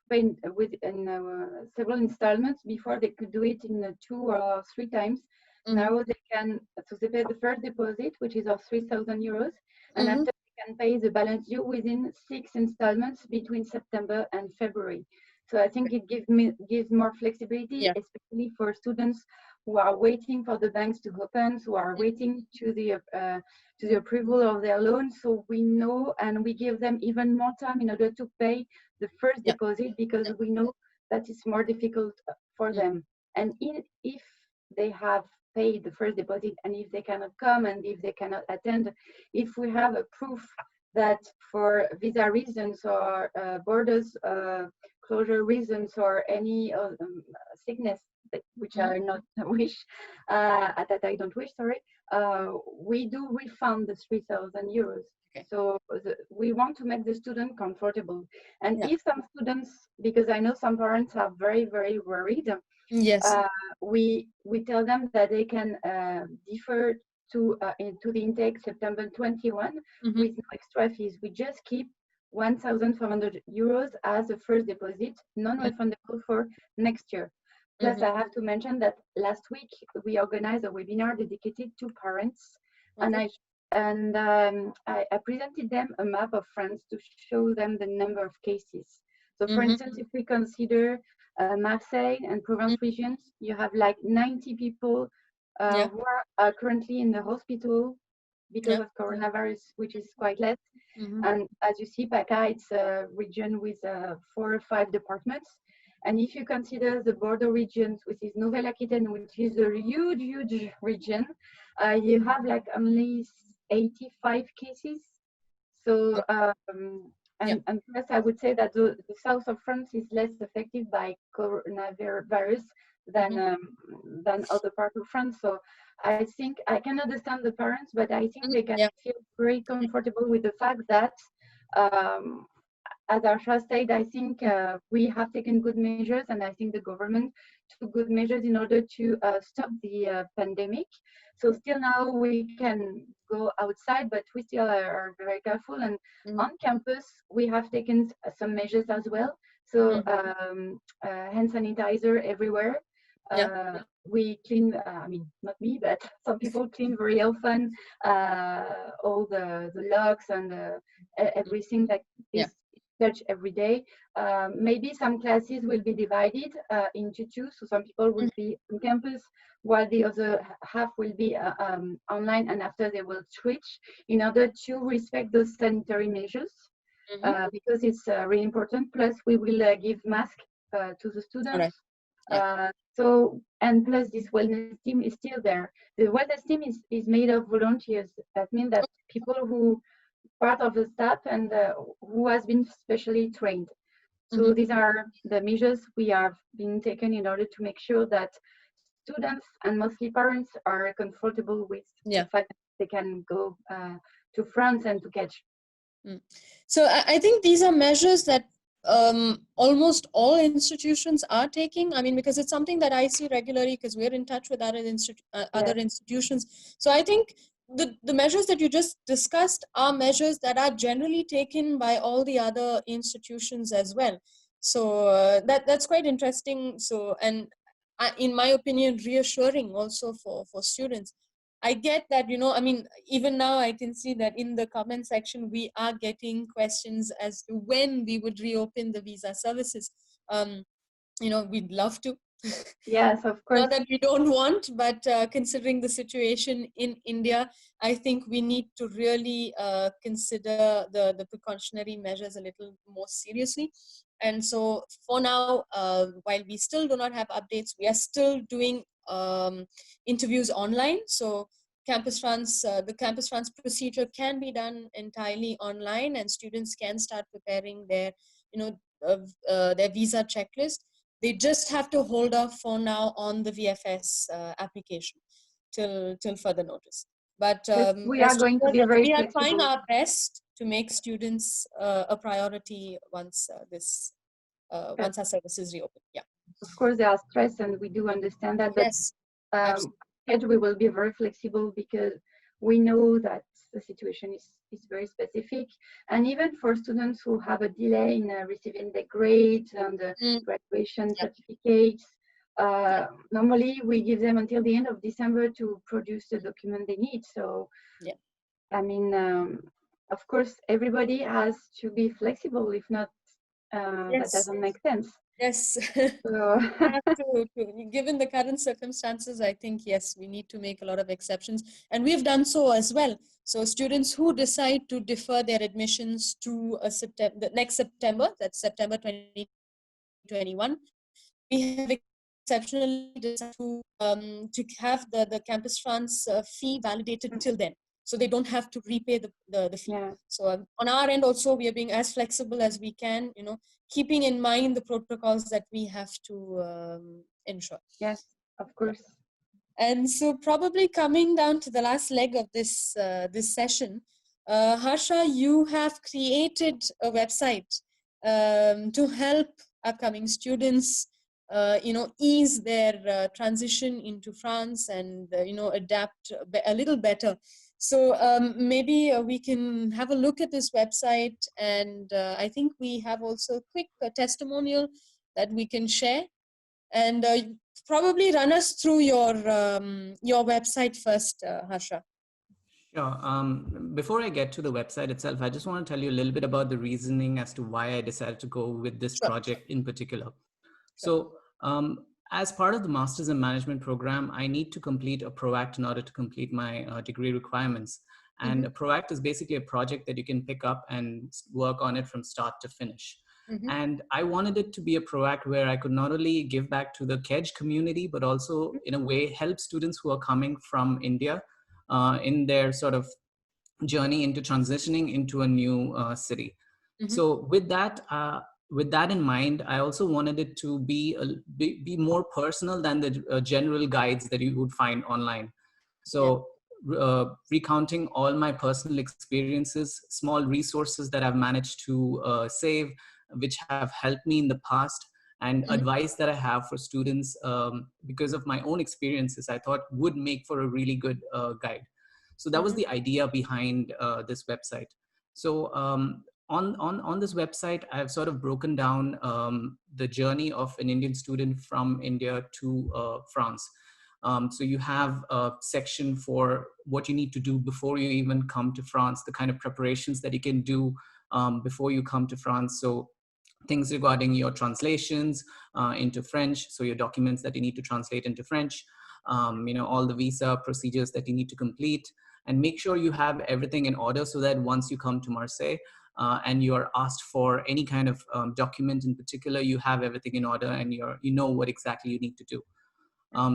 pay in several installments, before they could do it in 2 or 3 times. Now they can, so they pay the first deposit, which is of 3,000 euros, and after they can pay the balance due within 6 installments between September and February. So I think it gives more flexibility, especially for students who are waiting for the banks to open, who are waiting to the approval of their loan. So we know, and we give them even more time in order to pay the first deposit, because we know that it's more difficult for them. And if they have paid the first deposit, and if they cannot come, and if they cannot attend, if we have a proof that for visa reasons or borders closure reasons or any sickness, which I not wish, that I don't wish, we do refund the 3,000 euros. So we want to make the student comfortable. And if some students, because I know some parents are very, very worried, we tell them that they can defer to the intake September 21 with no extra fees. We just keep 1,400 euros as a first deposit, non-refundable for next year. Plus, I have to mention that last week we organized a webinar dedicated to parents, and I presented them a map of France to show them the number of cases. So, for instance, if we consider Marseille and Provence regions, you have like 90 people who are currently in the hospital because of coronavirus, which is quite less. And as you see, PACA, it's a region with 4 or 5 departments. And if you consider the border regions, which is Nouvelle-Aquitaine, which is a huge, huge region, you have like only 85 cases. So, and plus I would say that the south of France is less affected by coronavirus than other parts of France. So I think I can understand the parents, but I think they can feel very comfortable with the fact that, as Arsha said, I think we have taken good measures, and I think the government took good measures in order to stop the pandemic. So still now we can go outside, but we still are very careful. And on campus, we have taken some measures as well. So hand sanitizer everywhere. We clean, I mean, not me, but some people clean very often all the locks and everything that is touched every day. Maybe some classes will be divided into 2. So some people will be on campus while the other half will be online, and after they will switch in order to respect those sanitary measures because it's really important. Plus we will give masks to the students. So, and plus this wellness team is still there. The wellness team is made of volunteers. That means that people who part of the staff and who has been specially trained. So these are the measures we have been taken in order to make sure that students and mostly parents are comfortable with the fact that they can go to France and to catch. So I think these are measures that almost all institutions are taking. I mean, because it's something that I see regularly because we're in touch with other institutions. So I think the measures that you just discussed are measures that are generally taken by all the other institutions as well. So that's quite interesting. So, and in my opinion, reassuring also for students. I get that, you know, I mean, even now I can see that in the comment section, we are getting questions as to when we would reopen the visa services. You know, we'd love to. Yes, of course. Not that we don't want, but considering the situation in India, I think we need to really consider the precautionary measures a little more seriously. And so for now, while we still do not have updates, we are still doing interviews online. So Campus France, the Campus France procedure can be done entirely online, and students can start preparing their, you know, their visa checklist. They just have to hold off for now on the VFS application till further notice. But we are going to be very we are flexible. trying our best to make students a priority once once our services reopen. Yeah. Of course, there are stress, and we do understand that. But Yes, we will be very flexible because we know that the situation is very specific. And even for students who have a delay in receiving the grades and the graduation certificates, normally we give them until the end of December to produce the document they need. So, I mean, of course, everybody has to be flexible. If not, that doesn't make sense. Yes. So. Given the current circumstances, I think, yes, we need to make a lot of exceptions. And we've done so as well. So students who decide to defer their admissions to next September, that's September 2021, we have exceptionally decided to have the Campus France fee validated till then. So they don't have to repay the fee. So on our end also, we are being as flexible as we can, you know, keeping in mind the protocols that we have to ensure. Yes, of course. And so probably coming down to the last leg of this this session, Harsha, you have created a website to help upcoming students, you know, ease their transition into France and, you know, adapt a little better. So maybe we can have a look at this website, and I think we have also a quick testimonial that we can share, and probably run us through your website first, Harsha. Sure. Before I get to the website itself, I just want to tell you a little bit about the reasoning as to why I decided to go with this project in particular. So as part of the Masters in Management program, I need to complete a PROACT in order to complete my degree requirements. And a project is basically a project that you can pick up and work on it from start to finish. And I wanted it to be a project where I could not only give back to the KEJ community, but also in a way help students who are coming from India in their sort of journey into transitioning into a new city. So with that in mind, I also wanted it to be more personal than the general guides that you would find online. So recounting all my personal experiences, small resources that I've managed to save, which have helped me in the past, and advice that I have for students because of my own experiences, I thought would make for a really good guide. So that was the idea behind this website. So on this website, I've sort of broken down the journey of an Indian student from India to France. So you have a section for what you need to do before you even come to France, the kind of preparations that you can do before you come to France. So things regarding your translations into French, so your documents that you need to translate into French, all the visa procedures that you need to complete, and make sure you have everything in order so that once you come to Marseille and you're asked for any kind of document in particular, you have everything in order and you know what exactly you need to do.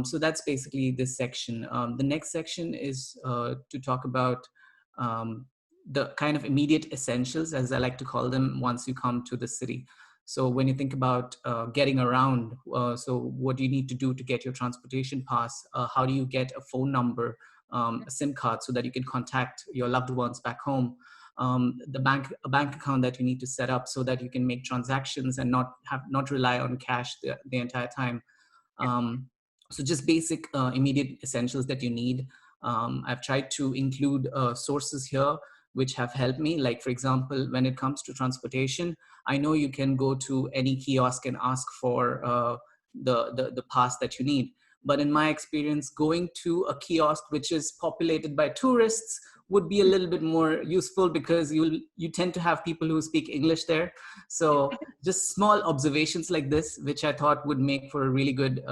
So that's basically this section. The next section is to talk about the kind of immediate essentials, as I like to call them, once you come to the city. So when you think about getting around, so what do you need to do to get your transportation pass? How do you get a phone number, a SIM card so that you can contact your loved ones back home? A bank account that you need to set up so that you can make transactions and not rely on cash the entire time. So just basic immediate essentials that you need. I've tried to include sources here which have helped me. Like, for example, when it comes to transportation, I know you can go to any kiosk and ask for the pass that you need. But in my experience, going to a kiosk which is populated by tourists would be a little bit more useful because you tend to have people who speak English there. So just small observations like this, which I thought would make for a really good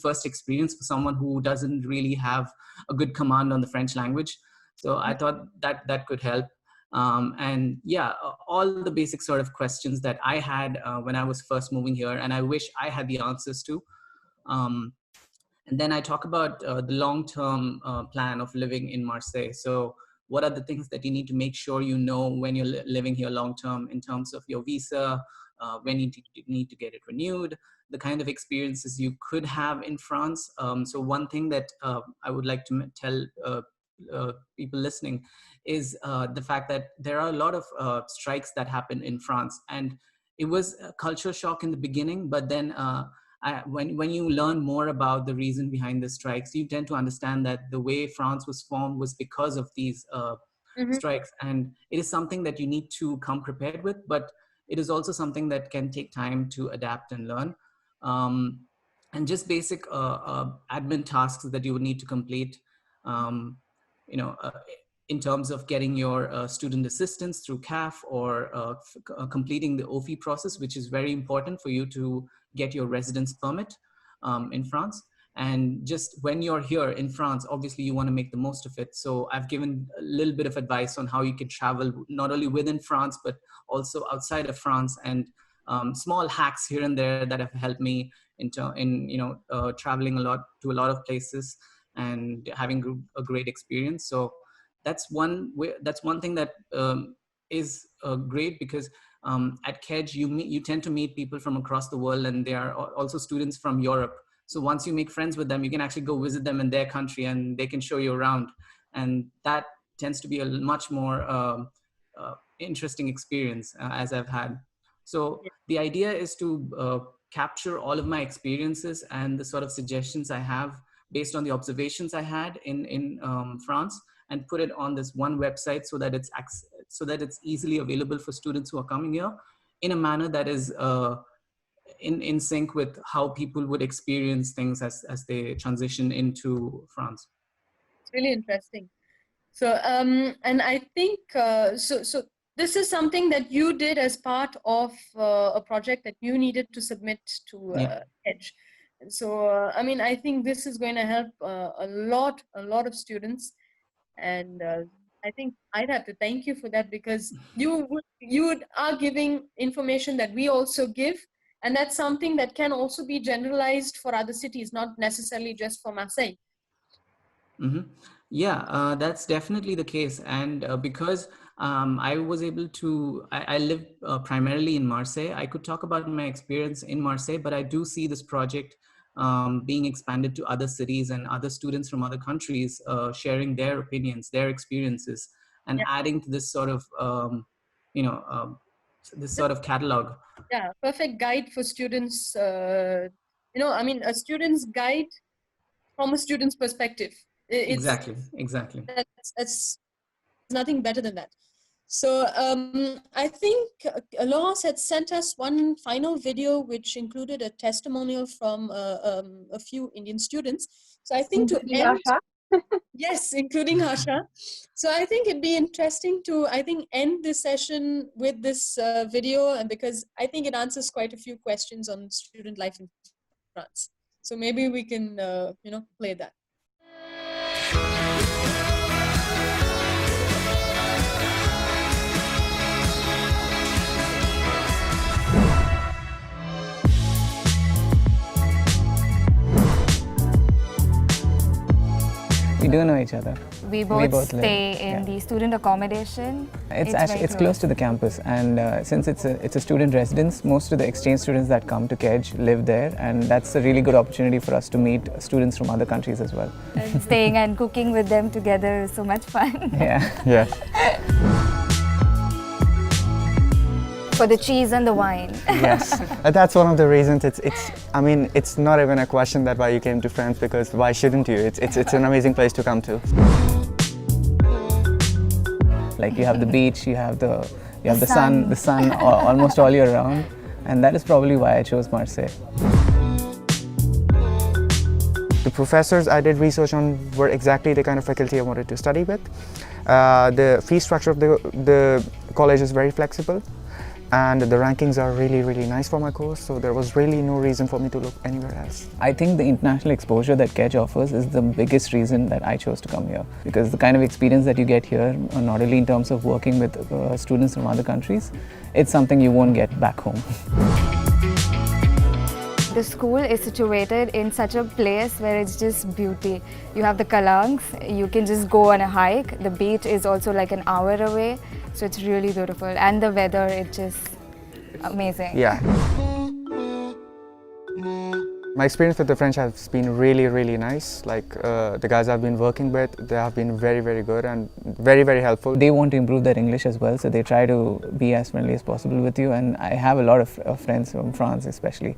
first experience for someone who doesn't really have a good command on the French language. So I thought that could help. And yeah, all the basic sort of questions that I had when I was first moving here, and I wish I had the answers to. And then I talk about the long-term plan of living in Marseille. So what are the things that you need to make sure you know when you're living here long-term in terms of your visa, when you need to get it renewed, the kind of experiences you could have in France. So one thing that I would like to tell people listening is the fact that there are a lot of strikes that happen in France. And it was a culture shock in the beginning, but then when you learn more about the reason behind the strikes, you tend to understand that the way France was formed was because of these strikes. And it is something that you need to come prepared with, but it is also something that can take time to adapt and learn. And just basic admin tasks that you would need to complete, in terms of getting your student assistance through CAF or completing the OFI process, which is very important for you to get your residence permit in France. And just when you're here in France, obviously you want to make the most of it. So I've given a little bit of advice on how you can travel, not only within France, but also outside of France, and small hacks here and there that have helped me in traveling to a lot of places and having a great experience. So that's one thing that is great, because at KEJ you tend to meet people from across the world, and they are also students from Europe. So once you make friends with them, you can actually go visit them in their country and they can show you around. And that tends to be a much more interesting experience as I've had. So the idea is to capture all of my experiences and the sort of suggestions I have based on the observations I had in France, and put it on this one website so that it's easily available for students who are coming here in a manner that is in sync with how people would experience things as they transition into France. It's really interesting. So, and I think, so this is something that you did as part of a project that you needed to submit to Edge. So, I mean, I think this is going to help a lot of students. And I think I'd have to thank you for that, because you are giving information that we also give, and that's something that can also be generalized for other cities, not necessarily just for Marseille. Mm-hmm. Yeah, that's definitely the case. And because I was able to, I live primarily in Marseille, I could talk about my experience in Marseille, but I do see this project being expanded to other cities and other students from other countries sharing their opinions, their experiences, and Yeah. adding to this sort of, you know, this sort of catalog. Yeah, perfect guide for students. I mean, a student's guide from a student's perspective. It's Exactly, exactly. that's nothing better than that. So I think Laurence had sent us one final video which included a testimonial from a few Indian students. So I think to Including end, Asha. yes, including Harsha. So I think it'd be interesting to, I think, end this session with this video, and because I think it answers quite a few questions on student life in France. So maybe we can, play that. We do know each other. We both live, stay in yeah. the student accommodation. It's close to the campus, and since it's a student residence, most of the exchange students that come to KEJ live there, and that's a really good opportunity for us to meet students from other countries as well. And staying and cooking with them together is so much fun. Yeah. Yes. For the cheese and the wine. Yes. That's one of the reasons. I mean, it's not even a question that why you came to France, because why shouldn't you? It's an amazing place to come to. Like you have the beach, you have the sun almost all year round, and that is probably why I chose Marseille. The professors I did research on were exactly the kind of faculty I wanted to study with. The fee structure of the college is very flexible, and the rankings are really, really nice for my course, so there was really no reason for me to look anywhere else. I think the international exposure that KEJ offers is the biggest reason that I chose to come here, because the kind of experience that you get here, not only in terms of working with students from other countries, it's something you won't get back home. The school is situated in such a place where it's just beauty. You have the Kalangs, you can just go on a hike. The beach is also like an hour away, so it's really beautiful. And the weather, it's just amazing. Yeah. My experience with the French has been really, really nice. Like the guys I've been working with, they have been very, very good and very, very helpful. They want to improve their English as well, so they try to be as friendly as possible with you, and I have a lot of friends from France especially.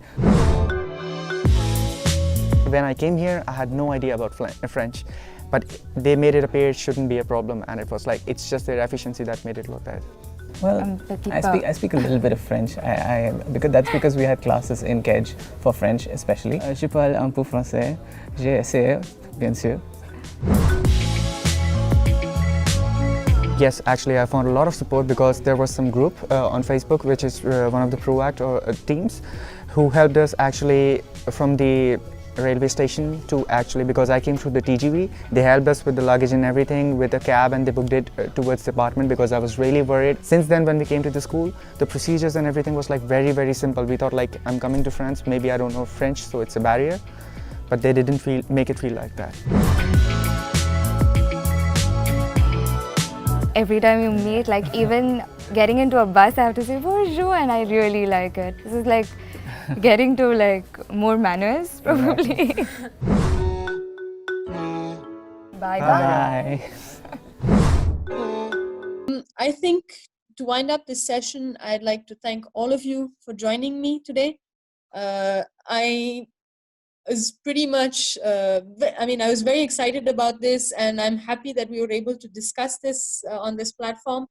When I came here, I had no idea about French, but they made it appear it shouldn't be a problem, and it was like, it's just their efficiency that made it look bad. Well, I speak a little bit of French. That's because we had classes in KEJ for French, especially. Je parle un peu français. J'ai essayé, bien sûr. Yes, actually, I found a lot of support because there was some group on Facebook, which is one of the ProAct teams, who helped us actually from the railway station to actually, because I came through the TGV, they helped us with the luggage and everything with a cab, and they booked it towards the apartment because I was really worried. Since then, when we came to the school, the procedures and everything was like very, very simple. We thought like, I'm coming to France, maybe I don't know French, so it's a barrier, but they didn't make it feel like that. Every time you meet, like even getting into a bus, I have to say bonjour, and I really like it. This is like getting to like more manners, probably. Bye bye. I think to wind up this session, I'd like to thank all of you for joining me today. I was pretty much, I was very excited about this, and I'm happy that we were able to discuss this on this platform.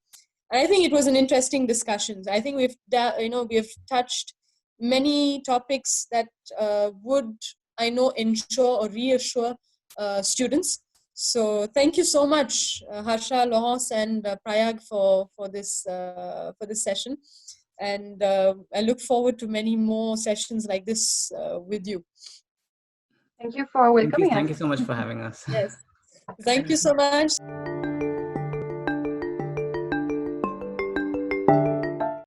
And I think it was an interesting discussion. I think we've touched many topics that would, I know, ensure or reassure students. So thank you so much, Harsha, Laurence, and Prayag for this session. And I look forward to many more sessions like this with you. Thank you for welcoming us. Thank you so much for having us. Yes. Thank you so much.